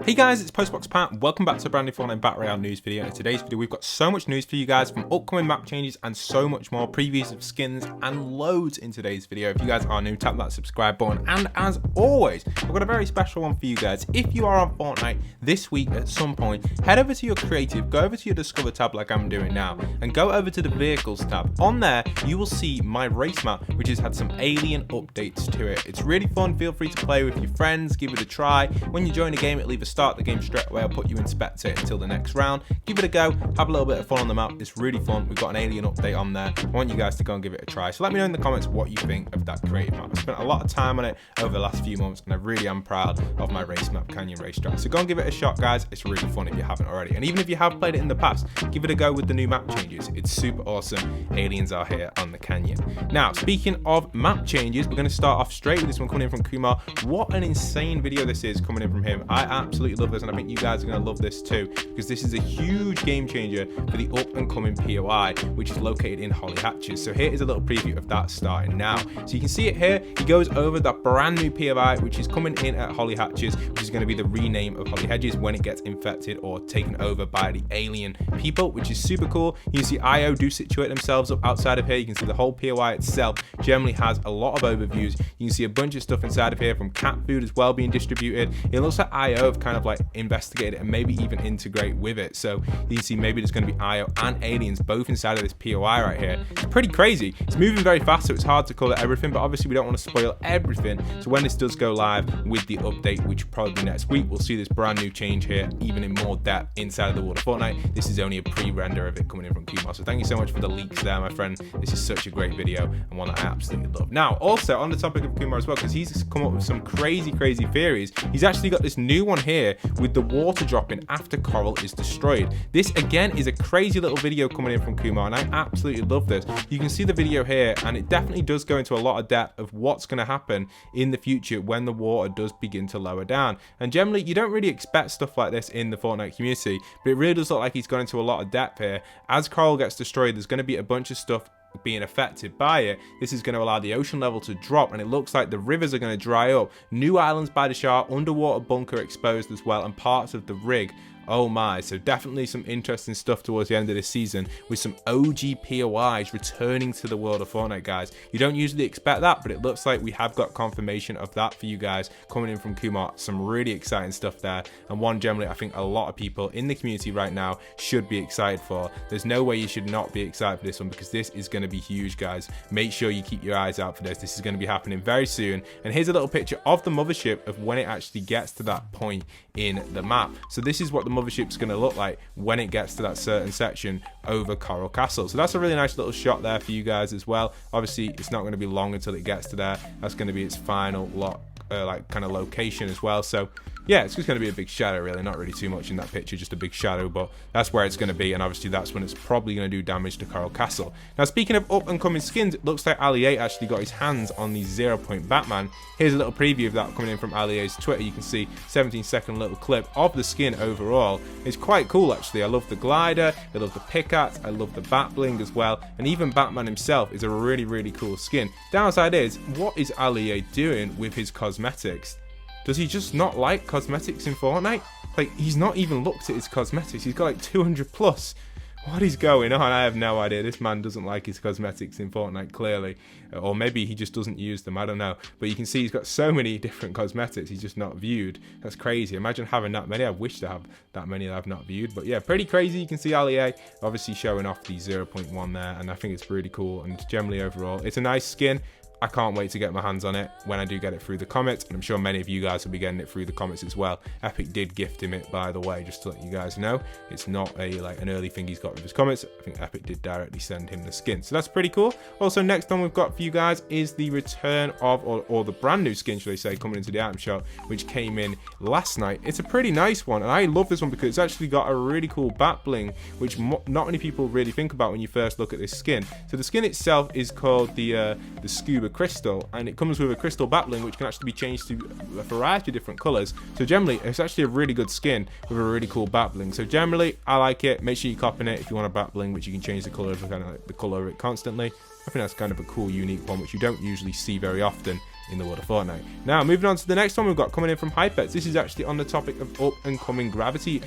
Hey guys, it's postboxpat. Welcome back to a brand new Fortnite Battle Royale news video. In today's video, we've got so much news for you guys from upcoming map changes and so much more, previews of skins and loads in today's video. If you guys are new, tap that subscribe button. And as always, I've got a very special one for you guys. If you are on Fortnite this week at some point, head over to your creative, go over to your Discover tab like I'm doing now, and go over to the Vehicles tab. On there, you will see my race map, which has had some alien updates to it. It's really fun. Feel free to play with your friends, give it a try. When you join a game, it'll either start the game straight away, I'll put you in spectate until the next round. Give it a go, have a little bit of fun on the map. It's really fun. We've got an alien update on there. I want you guys to go and give it a try. So let me know in the comments what you think of that creative map. I spent a lot of time on it over the last few months and I really am proud of my race map, Canyon Racetrack. So go and give it a shot, guys. It's really fun if you haven't already. And even if you have played it in the past, give it a go with the new map changes. It's super awesome. Aliens are here on the Canyon. Now, speaking of map changes, we're going to start off straight with this one coming in from Kumar. What an insane video this is coming in from him. I absolutely love this, and I think you guys are going to love this too, because this is a huge game changer for the up and coming POI, which is located in Holly Hatches. So here is a little preview of that starting now. So you can see it here. He goes over that brand new POI, which is coming in at Holly Hatches, which is going to be the rename of Holly Hedges when it gets infected or taken over by the alien people, which is super cool. You can see IO do situate themselves up outside of here. You can see the whole POI itself generally has a lot of overviews. You can see a bunch of stuff inside of here, from cat food as well being distributed. It looks like IO have kind of like investigated it and maybe even integrate with it. So you can see maybe there's going to be IO and aliens both inside of this POI right here. It's pretty crazy. It's moving very fast, so it's hard to call it everything, but obviously we don't want to spoil everything. So when this does go live with the update, which will probably be next week, we'll see this brand new change here, even in more depth inside of the world of Fortnite. This is only a pre-render of it coming in from Kumar. So thank you so much for the leaks there, my friend. This is such a great video and one that I absolutely love. Now, also on the topic of Kumar as well, because he's come up with some crazy theories, he's actually got this new one here with the water dropping after coral is destroyed. This again is a crazy little video coming in from Kumar, and I absolutely love this. You can see the video here, and it definitely does go into a lot of depth of what's going to happen in the future when the water does begin to lower down. And generally, you don't really expect stuff like this in the Fortnite community, but it really does look like he's gone into a lot of depth here. As coral gets destroyed, there's going to be a bunch of stuff being affected by it. This is going to allow the ocean level to drop, and it looks like the rivers are going to dry up. New islands by the shark, underwater bunker exposed as well, and parts of the rig. Oh my, so definitely some interesting stuff towards the end of this season with some OG POIs returning to the world of Fortnite, guys. You don't usually expect that, but it looks like we have got confirmation of that for you guys coming in from Kumar. Some really exciting stuff there, and one generally I think a lot of people in the community right now should be excited for. There's no way you should not be excited for this one, because this is going to be huge, guys. Make sure you keep your eyes out for this. This is going to be happening very soon. And here's a little picture of the mothership of when it actually gets to that point in the map. So this is what the mothership's going to look like when it gets to that certain section over Coral Castle. So that's a really nice little shot there for you guys as well. Obviously it's not going to be long until it gets to there. That's going to be its final like kind of location as well. So yeah, it's just going to be a big shadow, really. Not really too much in that picture, just a big shadow, but that's where it's going to be, and obviously that's when it's probably going to do damage to Coral Castle. Now, speaking of up and coming skins, it looks like Ali8 actually got his hands on the 0 Point Batman. Here's a little preview of that coming in from Ali8's Twitter. You can see 17-second little clip of the skin overall. It's quite cool, actually. I love the glider, I love the pickaxe, I love the bat bling as well, and even Batman himself is a really, really cool skin. Downside is, what is Ali8 doing with his cosmetics? Does he just not like cosmetics in Fortnite? Like, he's not even looked at his cosmetics. He's got like 200 plus. What is going on? I have no idea. This man doesn't like his cosmetics in Fortnite, clearly. Or maybe he just doesn't use them. I don't know. But you can see he's got so many different cosmetics he's just not viewed. That's crazy. Imagine having that many. I wish to have that many that I've not viewed. But yeah, pretty crazy. You can see Ali8 obviously showing off the 0.1 there. And I think it's really cool. And generally overall, it's a nice skin. I can't wait to get my hands on it when I do get it through the comments, and I'm sure many of you guys will be getting it through the comments as well. Epic did gift him it, by the way, just to let you guys know. It's not an early thing he's got with his comments. I think Epic did directly send him the skin, so that's pretty cool. Also, next one we've got for you guys is the return of, or the brand new skin, should I say, coming into the item shop, which came in last night. It's a pretty nice one, and I love this one because it's actually got a really cool bat bling, which not many people really think about when you first look at this skin. So the skin itself is called the Scuba Crystal, and it comes with a crystal bat bling, which can actually be changed to a variety of different colors. So generally it's actually a really good skin with a really cool bat bling. So generally I like it. Make sure you copy it if you want a bat bling, which you can change the color of, kind of like the color of it constantly. I think that's kind of a cool, unique one, which you don't usually see very often in the world of Fortnite. Now, moving on to the next one we've got coming in from Hypex. This is actually on the topic of up and coming gravity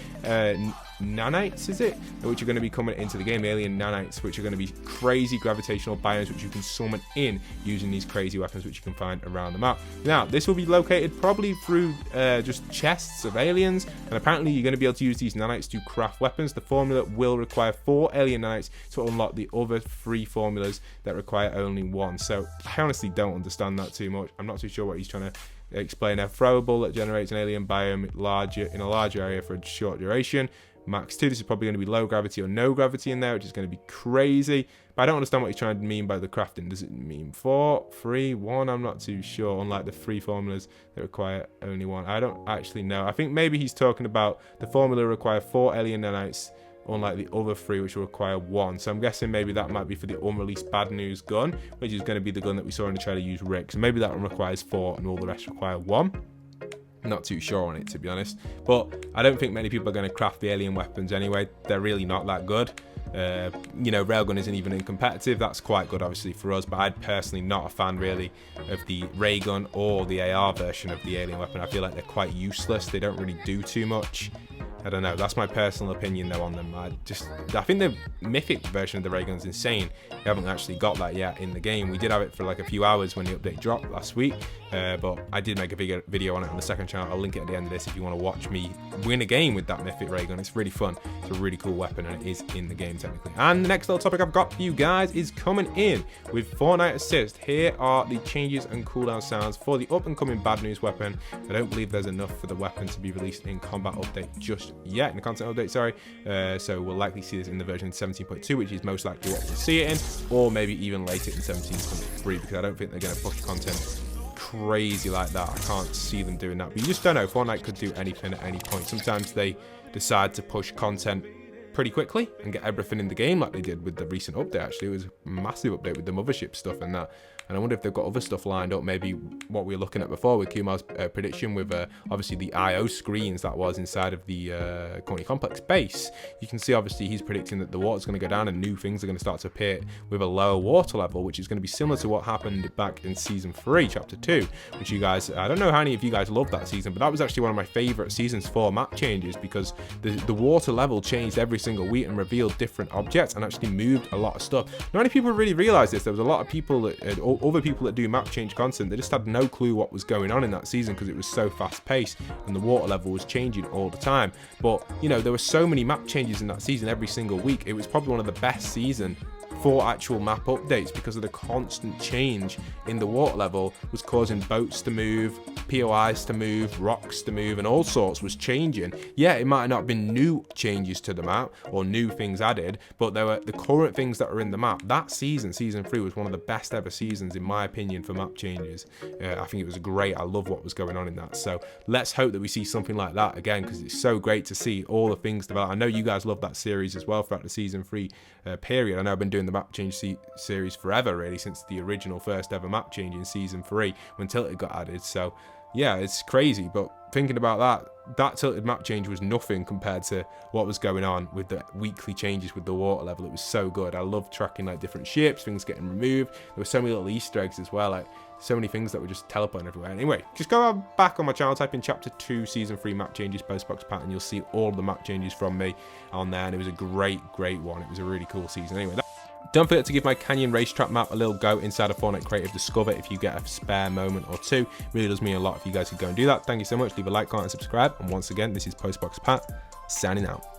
nanites, is it? Which are going to be coming into the game, the alien nanites, which are going to be crazy gravitational biomes which you can summon in using these crazy weapons which you can find around the map. Now, this will be located probably through just chests of aliens, and apparently you're going to be able to use these nanites to craft weapons. The formula will require 4 alien nanites to unlock the other 3 formulas that require only 1. So I honestly don't understand that too much. I'm not too sure what he's trying to explain. A throwable that generates an alien biome in a larger area for a short duration. Max 2, this is probably going to be low gravity or no gravity in there, which is going to be crazy. But I don't understand what he's trying to mean by the crafting. Does it mean 4, 3, 1? I'm not too sure, unlike the 3 formulas that require only 1. I don't actually know. I think maybe he's talking about the formula require 4 alien nanites, unlike the other 3 which will require 1. So I'm guessing maybe that might be for the unreleased bad news gun, which is going to be the gun that we saw in the trailer use Rick. So maybe that one requires 4 and all the rest require 1. Not too sure on it, to be honest, but I don't think many people are going to craft the alien weapons anyway. They're really not that good. You know, railgun isn't even in competitive. That's quite good obviously for us, but I'm personally not a fan really of the ray gun or the AR version of the alien weapon. I feel like they're quite useless. They don't really do too much. I don't know, that's my personal opinion though on them. I think the mythic version of the ray gun's insane. We haven't actually got that yet in the game. We did have it for like a few hours when the update dropped last week, but I did make a video on it on the second channel. I'll link it at the end of this if you want to watch me win a game with that mythic ray gun. It's really fun. It's a really cool weapon and it is in the game technically. And the next little topic I've got for you guys is coming in with Fortnite Assist. Here are the changes and cooldown sounds for the up and coming bad news weapon. I don't believe there's enough for the weapon to be released in combat update just yet, in the content update, sorry. So we'll likely see this in the version 17.2, which is most likely what we'll see it in, or maybe even later in 17.3, because I don't think they're going to push content crazy like that. I can't see them doing that, but you just don't know. Fortnite could do anything at any point. Sometimes they decide to push content pretty quickly and get everything in the game, like they did with the recent update. Actually, it was a massive update with the mothership stuff and that. And I wonder if they've got other stuff lined up, maybe what we were looking at before with Kumar's prediction with obviously the IO screens that was inside of the Colony Complex base. You can see obviously he's predicting that the water's going to go down and new things are going to start to appear with a lower water level, which is going to be similar to what happened back in Season 3, Chapter 2, which you guys, I don't know how many of you guys loved that season, but that was actually one of my favourite Seasons 4 map changes, because the water level changed every single week and revealed different objects and actually moved a lot of stuff. Not many people really realised this. There was a lot of people that other people that do map change content, they just had no clue what was going on in that season because it was so fast paced and the water level was changing all the time. But you know, there were so many map changes in that season every single week. It was probably one of the best seasons for actual map updates, because of the constant change in the water level was causing boats to move, POIs to move, rocks to move, and all sorts was changing. Yeah, it might not have been new changes to the map or new things added, but there were the current things that are in the map. That season, Season 3, was one of the best ever seasons in my opinion for map changes. I think it was great. I love what was going on in that. So let's hope that we see something like that again, because it's so great to see all the things develop. I know you guys love that series as well throughout the Season 3 period. I know I've been doing the map change series forever, really, since the original first ever map change in Season 3 when Tilted got added. So yeah, it's crazy, but thinking about that Tilted map change was nothing compared to what was going on with the weekly changes with the water level. It was so good. I love tracking like different ships, things getting removed. There were so many little Easter eggs as well, like so many things that were just teleporting everywhere. Anyway, just go back on my channel, type in Chapter 2 Season 3 map changes postboxpat, and you'll see all the map changes from me on there, and it was a great one. It was a really cool season. Anyway, don't forget to give my Canyon Racetrack map a little go inside of Fortnite Creative Discover if you get a spare moment or two. It really does mean a lot if you guys could go and do that. Thank you so much. Leave a like, comment, and subscribe. And once again, this is postboxpat signing out.